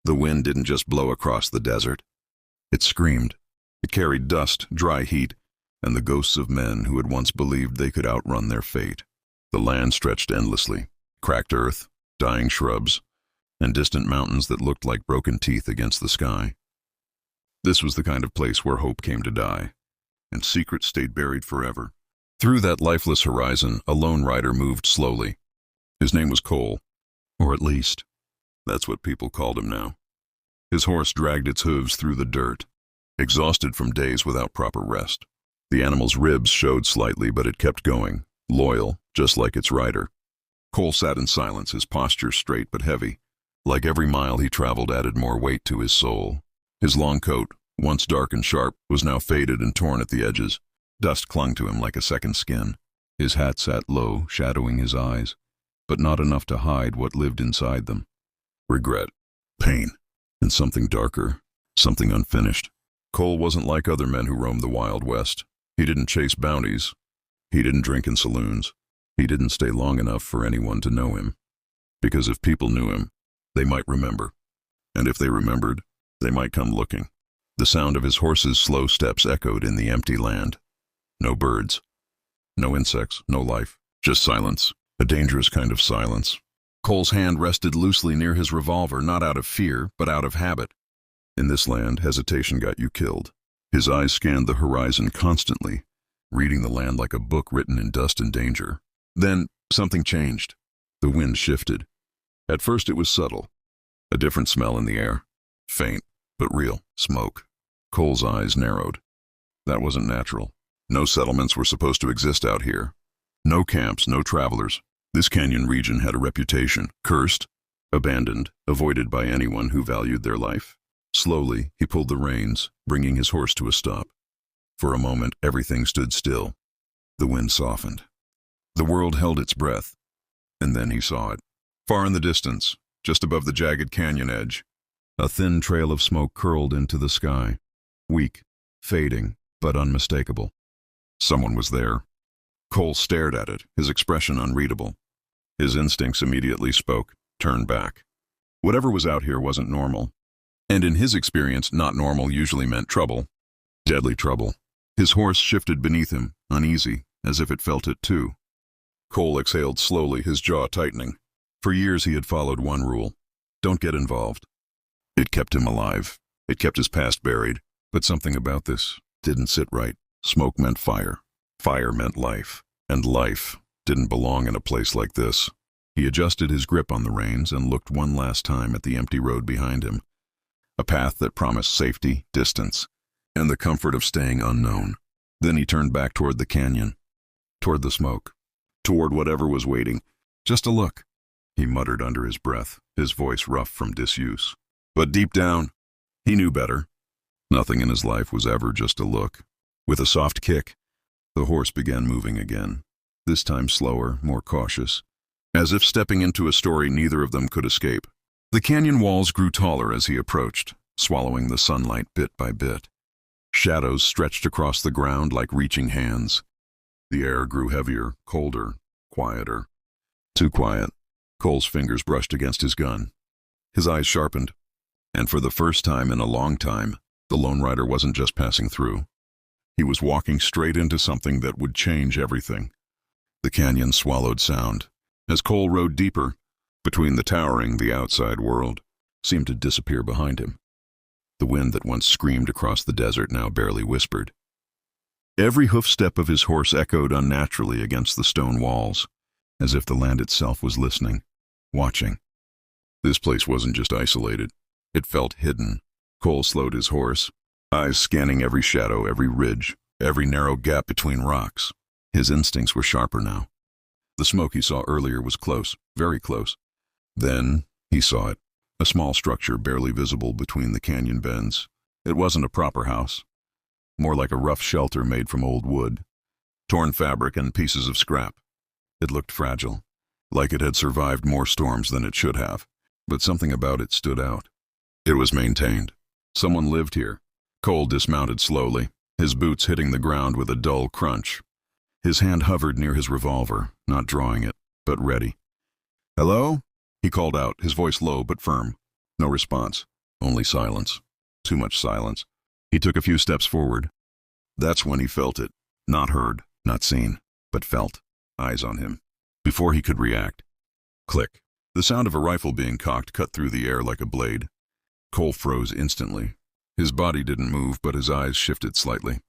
The wind didn't just blow across the desert. It screamed. It carried dust, dry heat, and the ghosts of men who had once believed they could outrun their fate. The land stretched endlessly, cracked earth, dying shrubs, and distant mountains that looked like broken teeth against the sky. This was the kind of place where hope came to die, and secrets stayed buried forever. Through that lifeless horizon, a lone rider moved slowly. His name was Cole, or at least, that's what people called him now. His horse dragged its hooves through the dirt, exhausted from days without proper rest. The animal's ribs showed slightly, but it kept going, loyal, just like its rider. Cole sat in silence, his posture straight but heavy. Like every mile he traveled added more weight to his soul. His long coat, once dark and sharp, was now faded and torn at the edges. Dust clung to him like a second skin. His hat sat low, shadowing his eyes, but not enough to hide what lived inside them. Regret, pain, and something darker, something unfinished. Cole wasn't like other men who roamed the Wild West. He didn't chase bounties. He didn't drink in saloons. He didn't stay long enough for anyone to know him. Because if people knew him, they might remember. And if they remembered, they might come looking. The sound of his horse's slow steps echoed in the empty land. No birds, no insects, no life, just silence, a dangerous kind of silence. Cole's hand rested loosely near his revolver, not out of fear, but out of habit. In this land, hesitation got you killed. His eyes scanned the horizon constantly, reading the land like a book written in dust and danger. Then, something changed. The wind shifted. At first it was subtle, a different smell in the air. Faint, but real, smoke. Cole's eyes narrowed. That wasn't natural. No settlements were supposed to exist out here. No camps, no travelers. This canyon region had a reputation, cursed, abandoned, avoided by anyone who valued their life. Slowly, he pulled the reins, bringing his horse to a stop. For a moment, everything stood still. The wind softened. The world held its breath. And then he saw it. Far in the distance, just above the jagged canyon edge, a thin trail of smoke curled into the sky. Weak, fading, but unmistakable. Someone was there. Cole stared at it, his expression unreadable. His instincts immediately spoke, turn back. Whatever was out here wasn't normal. And in his experience, not normal usually meant trouble. Deadly trouble. His horse shifted beneath him, uneasy, as if it felt it too. Cole exhaled slowly, his jaw tightening. For years he had followed one rule: don't get involved. It kept him alive. It kept his past buried. But something about this didn't sit right. Smoke meant fire. Fire meant life. And life didn't belong in a place like this. He adjusted his grip on the reins and looked one last time at the empty road behind him. A path that promised safety, distance, and the comfort of staying unknown. Then he turned back toward the canyon, toward the smoke, toward whatever was waiting. Just a look, he muttered under his breath, his voice rough from disuse. But deep down, he knew better. Nothing in his life was ever just a look. With a soft kick, the horse began moving again, this time slower, more cautious, as if stepping into a story neither of them could escape. The canyon walls grew taller as he approached, swallowing the sunlight bit by bit. Shadows stretched across the ground like reaching hands. The air grew heavier, colder, quieter. Too quiet. Cole's fingers brushed against his gun. His eyes sharpened. And for the first time in a long time, the lone rider wasn't just passing through. He was walking straight into something that would change everything. The canyon swallowed sound. As Cole rode deeper, between the outside world seemed to disappear behind him. The wind that once screamed across the desert now barely whispered. Every hoof-step of his horse echoed unnaturally against the stone walls, as if the land itself was listening, watching. This place wasn't just isolated. It felt hidden. Cole slowed his horse, eyes scanning every shadow, every ridge, every narrow gap between rocks. His instincts were sharper now. The smoke he saw earlier was close, very close. Then he saw it, a small structure barely visible between the canyon bends. It wasn't a proper house, more like a rough shelter made from old wood, torn fabric and pieces of scrap. It looked fragile, like it had survived more storms than it should have, but something about it stood out. It was maintained. Someone lived here. Cole dismounted slowly, his boots hitting the ground with a dull crunch. His hand hovered near his revolver, not drawing it, but ready. "Hello?" he called out, his voice low but firm. No response. Only silence. Too much silence. He took a few steps forward. That's when he felt it. Not heard, not seen, but felt. Eyes on him. Before he could react. Click. The sound of a rifle being cocked cut through the air like a blade. Cole froze instantly. His body didn't move, but his eyes shifted slightly.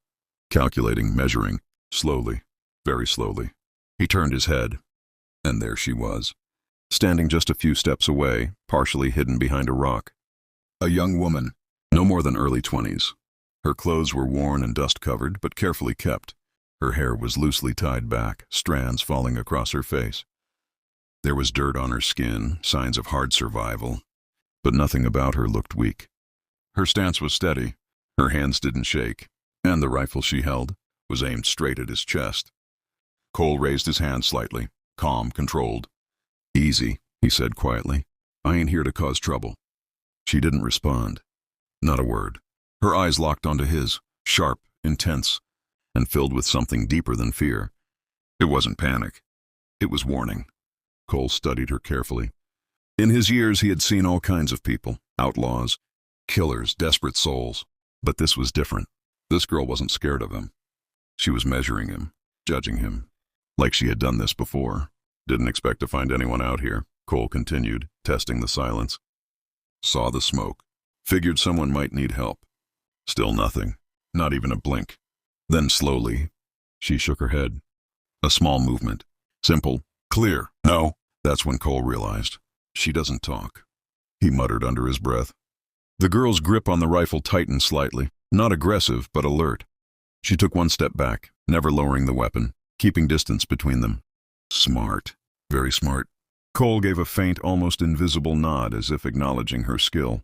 Calculating, measuring. Slowly. Very slowly. He turned his head. And there she was. Standing just a few steps away, partially hidden behind a rock. A young woman, no more than early 20s. Her clothes were worn and dust-covered, but carefully kept. Her hair was loosely tied back, strands falling across her face. There was dirt on her skin, signs of hard survival, but nothing about her looked weak. Her stance was steady, her hands didn't shake, and the rifle she held was aimed straight at his chest. Cole raised his hand slightly, calm, controlled. "Easy," he said quietly. "I ain't here to cause trouble." She didn't respond. Not a word. Her eyes locked onto his, sharp, intense, and filled with something deeper than fear. It wasn't panic. It was warning. Cole studied her carefully. In his years, he had seen all kinds of people, outlaws, killers, desperate souls. But this was different. This girl wasn't scared of him. She was measuring him, judging him, like she had done this before. Didn't expect to find anyone out here, Cole continued, testing the silence. Saw the smoke. Figured someone might need help. Still nothing. Not even a blink. Then slowly, she shook her head. A small movement. Simple. Clear. No. That's when Cole realized. She doesn't talk. He muttered under his breath. The girl's grip on the rifle tightened slightly. Not aggressive, but alert. She took one step back, never lowering the weapon, keeping distance between them. Smart. Very smart. Cole gave a faint, almost invisible nod as if acknowledging her skill.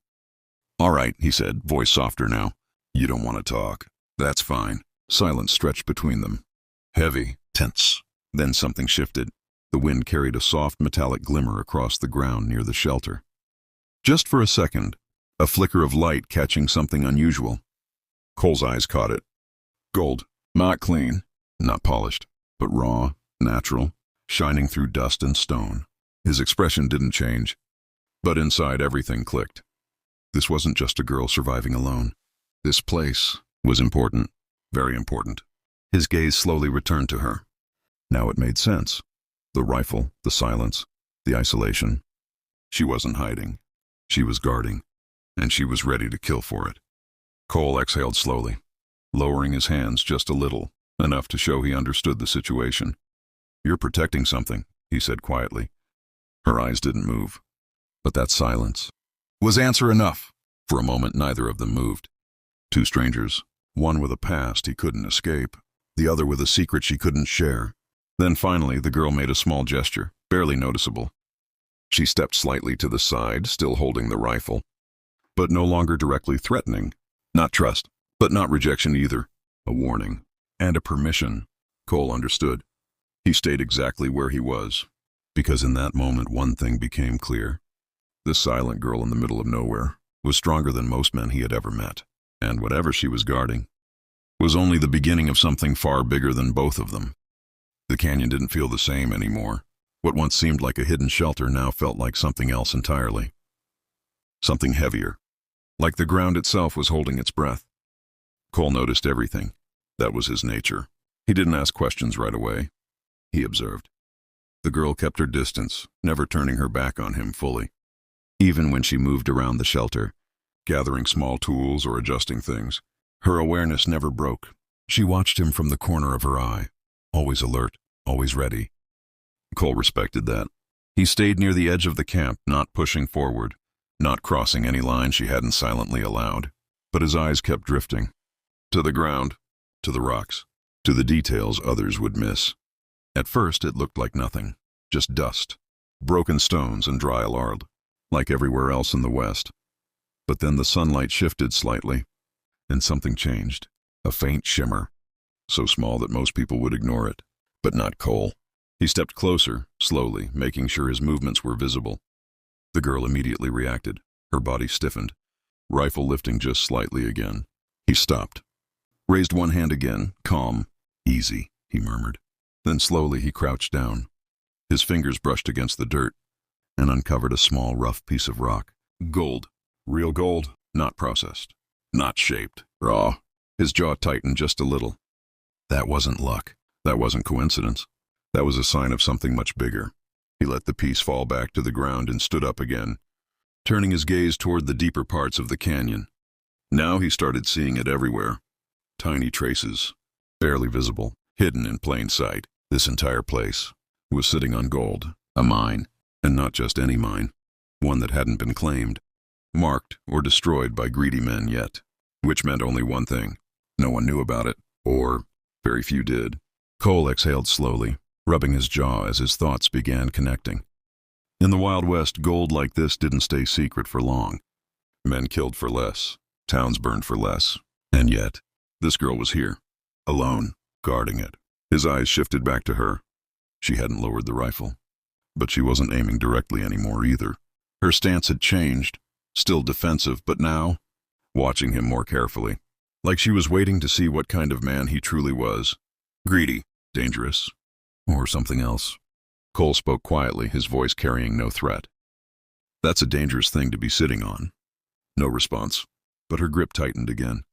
"All right," he said, voice softer now. "You don't want to talk. That's fine." Silence stretched between them. Heavy, tense. Then something shifted. The wind carried a soft metallic glimmer across the ground near the shelter. Just for a second, a flicker of light catching something unusual. Cole's eyes caught it. Gold. Not clean. Not polished. But raw, natural, shining through dust and stone. His expression didn't change. But inside everything clicked. This wasn't just a girl surviving alone. This place was important. Very important. His gaze slowly returned to her. Now it made sense. The rifle, the silence, the isolation. She wasn't hiding. She was guarding. And she was ready to kill for it. Cole exhaled slowly, lowering his hands just a little, enough to show he understood the situation. "You're protecting something," he said quietly. Her eyes didn't move. But that silence was answer enough. For a moment, neither of them moved. Two strangers, one with a past he couldn't escape, the other with a secret she couldn't share. Then finally, the girl made a small gesture, barely noticeable. She stepped slightly to the side, still holding the rifle, but no longer directly threatening. Not trust, but not rejection either. A warning. And a permission. Cole understood. He stayed exactly where he was, because in that moment one thing became clear. This silent girl in the middle of nowhere was stronger than most men he had ever met, and whatever she was guarding was only the beginning of something far bigger than both of them. The canyon didn't feel the same anymore. What once seemed like a hidden shelter now felt like something else entirely. Something heavier. Like the ground itself was holding its breath. Cole noticed everything. That was his nature. He didn't ask questions right away. He observed. The girl kept her distance, never turning her back on him fully. Even when she moved around the shelter, gathering small tools or adjusting things, her awareness never broke. She watched him from the corner of her eye, always alert, always ready. Cole respected that. He stayed near the edge of the camp, not pushing forward, not crossing any line she hadn't silently allowed. But his eyes kept drifting. To the ground, to the rocks, to the details others would miss. At first it looked like nothing, just dust, broken stones and dry lard, like everywhere else in the West. But then the sunlight shifted slightly, and something changed. A faint shimmer, so small that most people would ignore it, but not Cole. He stepped closer, slowly, making sure his movements were visible. The girl immediately reacted. Her body stiffened, rifle lifting just slightly again. He stopped, raised one hand again, calm. "Easy," he murmured. Then slowly he crouched down. His fingers brushed against the dirt and uncovered a small, rough piece of rock. Gold. Real gold, not processed, not shaped, raw. His jaw tightened just a little. That wasn't luck. That wasn't coincidence. That was a sign of something much bigger. He let the piece fall back to the ground and stood up again, turning his gaze toward the deeper parts of the canyon. Now he started seeing it everywhere. Tiny traces, barely visible, hidden in plain sight. This entire place was sitting on gold, a mine, and not just any mine, one that hadn't been claimed, marked or destroyed by greedy men yet, which meant only one thing. No one knew about it, or very few did. Cole exhaled slowly, rubbing his jaw as his thoughts began connecting. In the Wild West, gold like this didn't stay secret for long. Men killed for less, towns burned for less, and yet, this girl was here, alone, guarding it. His eyes shifted back to her. She hadn't lowered the rifle, but she wasn't aiming directly anymore either. Her stance had changed, still defensive, but now, watching him more carefully, like she was waiting to see what kind of man he truly was. Greedy, dangerous, or something else. Cole spoke quietly, his voice carrying no threat. That's a dangerous thing to be sitting on. No response, but her grip tightened again.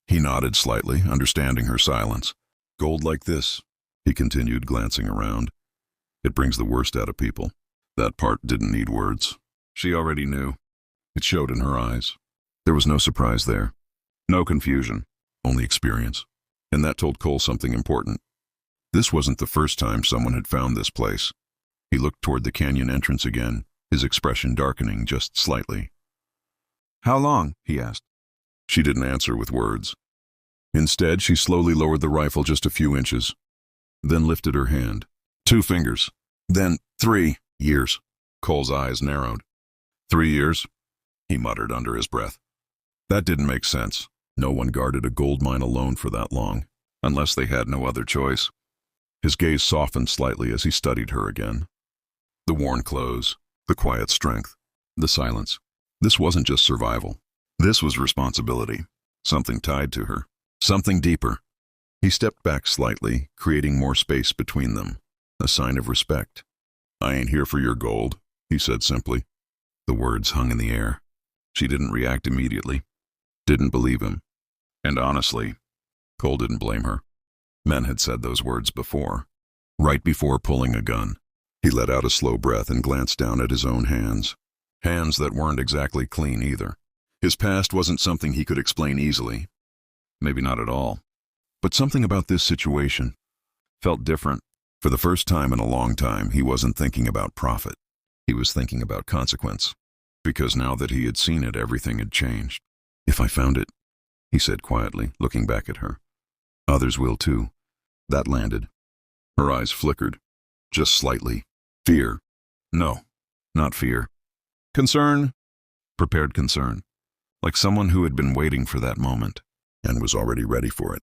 He nodded slightly, understanding her silence. Gold like this, he continued, glancing around. It brings the worst out of people. That part didn't need words. She already knew. It showed in her eyes. There was no surprise there. No confusion, only experience. And that told Cole something important. This wasn't the first time someone had found this place. He looked toward the canyon entrance again, his expression darkening just slightly. "How long?" he asked. She didn't answer with words. Instead, she slowly lowered the rifle just a few inches, then lifted her hand. 2 fingers. Then 3 years. Cole's eyes narrowed. 3 years? He muttered under his breath. That didn't make sense. No one guarded a gold mine alone for that long, unless they had no other choice. His gaze softened slightly as he studied her again. The worn clothes, the quiet strength, the silence. This wasn't just survival. This was responsibility. Something tied to her. Something deeper. He stepped back slightly, creating more space between them. A sign of respect. "I ain't here for your gold," he said simply. The words hung in the air. She didn't react immediately. Didn't believe him. And honestly, Cole didn't blame her. Men had said those words before. Right before pulling a gun. He let out a slow breath and glanced down at his own hands. Hands that weren't exactly clean either. His past wasn't something he could explain easily. Maybe not at all. But something about this situation felt different. For the first time in a long time, he wasn't thinking about profit. He was thinking about consequence. Because now that he had seen it, everything had changed. "If I found it," he said quietly, looking back at her. "Others will too." That landed. Her eyes flickered. Just slightly. Fear. No, not fear. Concern. Prepared concern. Like someone who had been waiting for that moment and was already ready for it.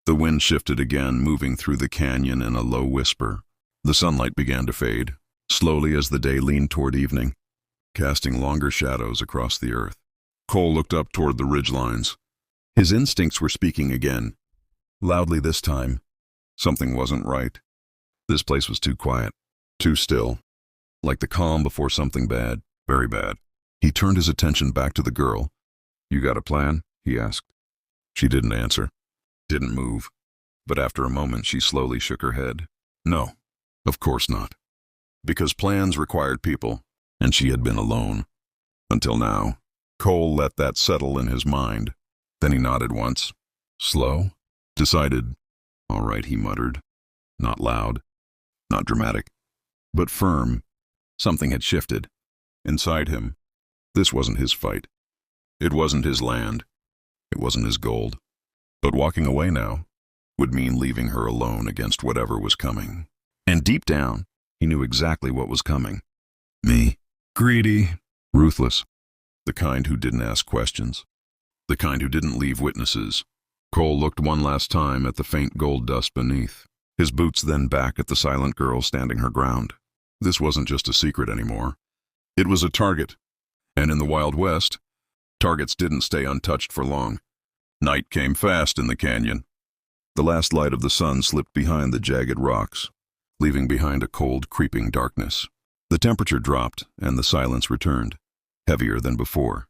The wind shifted again, moving through the canyon in a low whisper. The sunlight began to fade, slowly as the day leaned toward evening, casting longer shadows across the earth. Cole looked up toward the ridgelines. His instincts were speaking again. Loudly this time. Something wasn't right. This place was too quiet, too still. Like the calm before something bad, very bad. He turned his attention back to the girl. "You got a plan?" he asked. She didn't answer. Didn't move. But after a moment, she slowly shook her head. No, of course not. Because plans required people, and she had been alone. Until now. Cole let that settle in his mind. Then he nodded once. Slow. Decided. "All right," he muttered. Not loud. Not dramatic. But firm. Something had shifted. Inside him. This wasn't his fight. It wasn't his land. It wasn't his gold. But walking away now would mean leaving her alone against whatever was coming. And deep down, he knew exactly what was coming. Me. Greedy. Ruthless. The kind who didn't ask questions. The kind who didn't leave witnesses. Cole looked one last time at the faint gold dust beneath. His boots then back at the silent girl standing her ground. This wasn't just a secret anymore. It was a target. And in the Wild West, targets didn't stay untouched for long. Night came fast in the canyon. The last light of the sun slipped behind the jagged rocks, leaving behind a cold, creeping darkness. The temperature dropped, and the silence returned, heavier than before.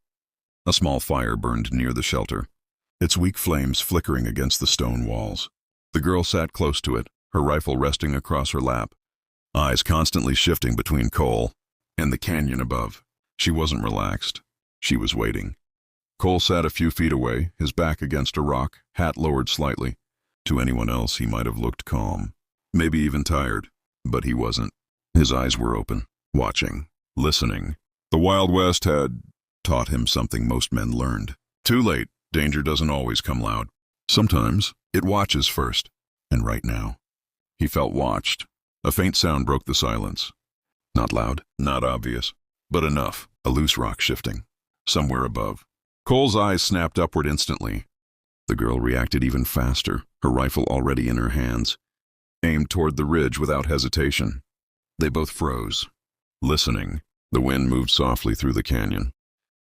A small fire burned near the shelter, its weak flames flickering against the stone walls. The girl sat close to it, her rifle resting across her lap, eyes constantly shifting between Cole and the canyon above. She wasn't relaxed. She was waiting. Cole sat a few feet away, his back against a rock, hat lowered slightly. To anyone else, he might have looked calm, maybe even tired, but he wasn't. His eyes were open, watching, listening. The Wild West had taught him something most men learned. Too late, danger doesn't always come loud. Sometimes it watches first, and right now, he felt watched. A faint sound broke the silence. Not loud, not obvious, but enough, a loose rock shifting, somewhere above. Cole's eyes snapped upward instantly. The girl reacted even faster, her rifle already in her hands, aimed toward the ridge without hesitation. They both froze, listening. The wind moved softly through the canyon.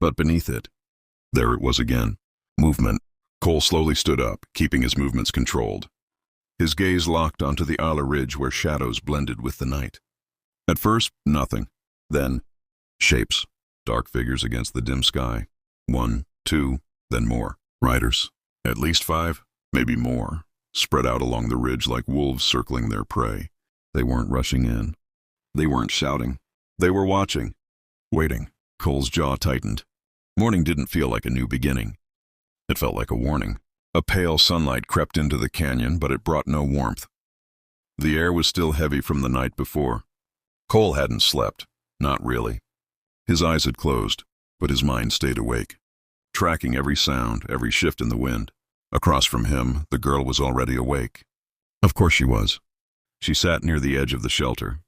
But beneath it, there it was again. Movement. Cole slowly stood up, keeping his movements controlled. His gaze locked onto the Ala ridge where shadows blended with the night. At first, nothing. Then, shapes. Dark figures against the dim sky. 1, 2, then more. Riders. At least 5, maybe more, spread out along the ridge like wolves circling their prey. They weren't rushing in. They weren't shouting. They were watching, waiting. Cole's jaw tightened. Morning didn't feel like a new beginning. It felt like a warning. A pale sunlight crept into the canyon, but it brought no warmth. The air was still heavy from the night before. Cole hadn't slept, not really. His eyes had closed, but his mind stayed awake, tracking every sound, every shift in the wind. Across from him, the girl was already awake. Of course she was. She sat near the edge of the shelter,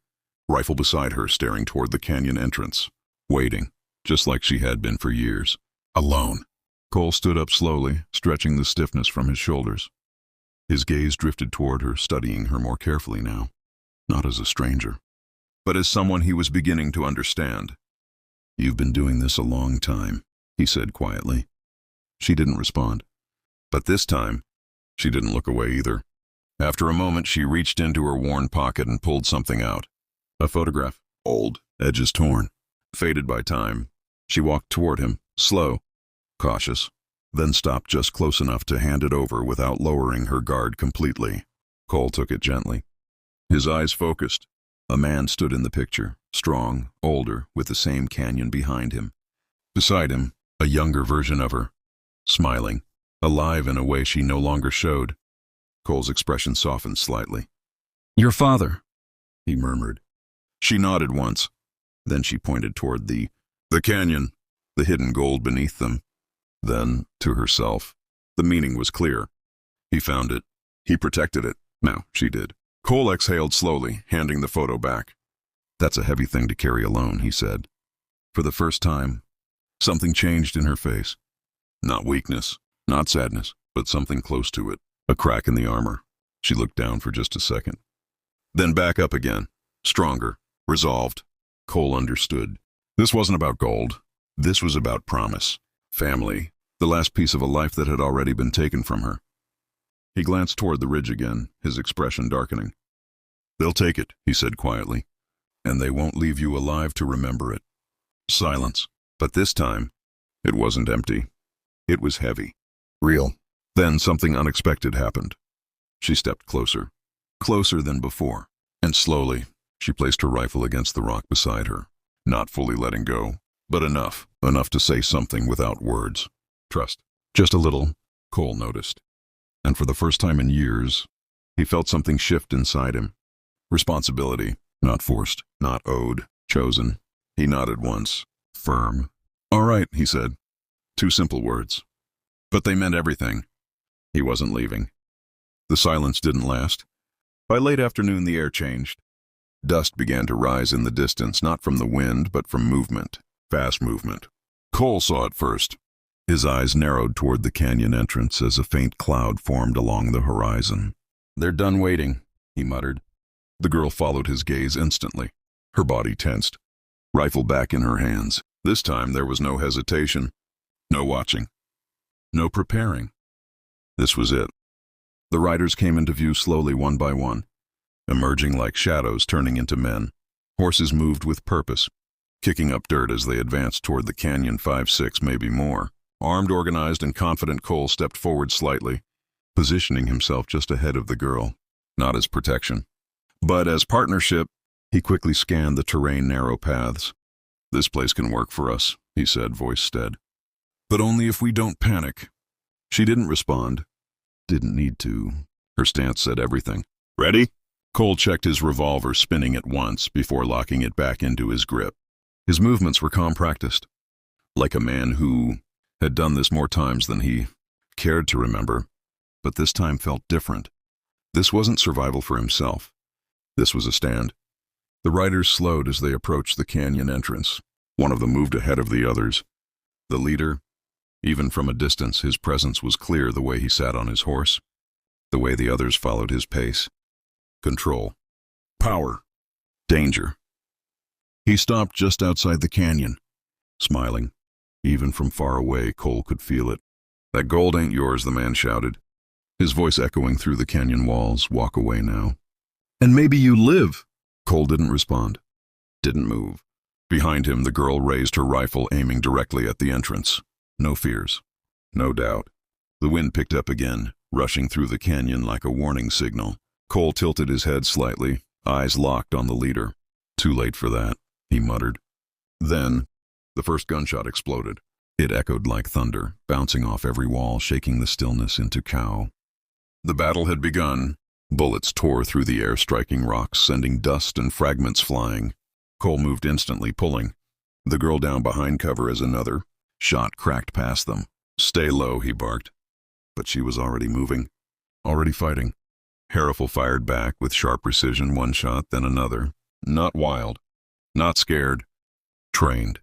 rifle beside her, staring toward the canyon entrance, waiting, just like she had been for years. Alone. Cole stood up slowly, stretching the stiffness from his shoulders. His gaze drifted toward her, studying her more carefully now. Not as a stranger, but as someone he was beginning to understand. "You've been doing this a long time," he said quietly. She didn't respond. But this time, she didn't look away either. After a moment, she reached into her worn pocket and pulled something out. A photograph. Old, edges torn, faded by time. She walked toward him, slow, cautious, then stopped just close enough to hand it over without lowering her guard completely. Cole took it gently. His eyes focused. A man stood in the picture, strong, older, with the same canyon behind him. Beside him, a younger version of her, smiling, alive in a way she no longer showed. Cole's expression softened slightly. "Your father," he murmured. She nodded once. Then she pointed toward the canyon, the hidden gold beneath them. Then, to herself, the meaning was clear. He found it. He protected it. Now she did. Cole exhaled slowly, handing the photo back. "That's a heavy thing to carry alone," he said. For the first time, something changed in her face. Not weakness, not sadness, but something close to it. A crack in the armor. She looked down for just a second. Then back up again, stronger, resolved. Cole understood. This wasn't about gold. This was about promise, family, the last piece of a life that had already been taken from her. He glanced toward the ridge again, his expression darkening. "They'll take it," he said quietly, "and they won't leave you alive to remember it." Silence. But this time, it wasn't empty. It was heavy. Real. Then something unexpected happened. She stepped closer. Closer than before. And slowly, she placed her rifle against the rock beside her, not fully letting go, but enough to say something without words. Trust. Just a little, Cole noticed. And for the first time in years, he felt something shift inside him. Responsibility, not forced, not owed, chosen. He nodded once, firm. "All right," he said. 2 simple words. But they meant everything. He wasn't leaving. The silence didn't last. By late afternoon, the air changed. Dust began to rise in the distance, not from the wind, but from movement, fast movement. Cole saw it first. His eyes narrowed toward the canyon entrance as a faint cloud formed along the horizon. "They're done waiting," he muttered. The girl followed his gaze instantly. Her body tensed, rifle back in her hands. This time there was no hesitation, no watching, no preparing. This was it. The riders came into view slowly, one by one, emerging like shadows turning into men. Horses moved with purpose, kicking up dirt as they advanced toward the canyon, 5, 6, maybe more. Armed, organized, and confident, Cole stepped forward slightly, positioning himself just ahead of the girl, not as protection, but as partnership. He quickly scanned the terrain, narrow paths. "This place can work for us," he said, voice steady. "But only if we don't panic." She didn't respond. Didn't need to. Her stance said everything. "Ready?" Cole checked his revolver, spinning it once before locking it back into his grip. His movements were calm, practiced, like a man who had done this more times than he cared to remember. But this time felt different. This wasn't survival for himself. This was a stand. The riders slowed as they approached the canyon entrance. One of them moved ahead of the others. The leader, even from a distance, his presence was clear, the way he sat on his horse, the way the others followed his pace. Control. Power. Danger. He stopped just outside the canyon, smiling. Even from far away, Cole could feel it. "That gold ain't yours," the man shouted, his voice echoing through the canyon walls. "Walk away now." "And maybe you live." Cole didn't respond, didn't move. Behind him, the girl raised her rifle, aiming directly at the entrance. No fears, no doubt. The wind picked up again, rushing through the canyon like a warning signal. Cole tilted his head slightly, eyes locked on the leader. "Too late for that," he muttered. Then, the first gunshot exploded. It echoed like thunder, bouncing off every wall, shaking the stillness into chaos. The battle had begun. Bullets tore through the air, striking rocks, sending dust and fragments flying. Cole moved instantly, pulling the girl down behind cover as another shot cracked past them. "Stay low," he barked. But she was already moving, already fighting. Harifel fired back with sharp precision, one shot, then another. Not wild, not scared, trained.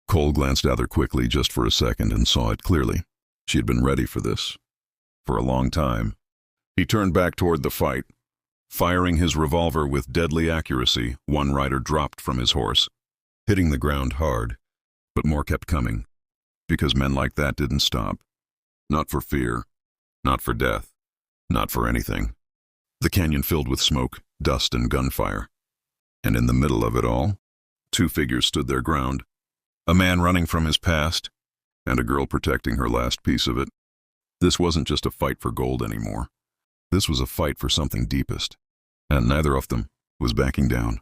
Cole glanced at her quickly, just for a second, and saw it clearly. She had been ready for this, for a long time. He turned back toward the fight. Firing his revolver with deadly accuracy, one rider dropped from his horse, hitting the ground hard, but more kept coming, because men like that didn't stop. Not for fear, not for death, not for anything. The canyon filled with smoke, dust, and gunfire. And in the middle of it all, two figures stood their ground. A man running from his past, and a girl protecting her last piece of it. This wasn't just a fight for gold anymore. This was a fight for something deepest, and neither of them was backing down.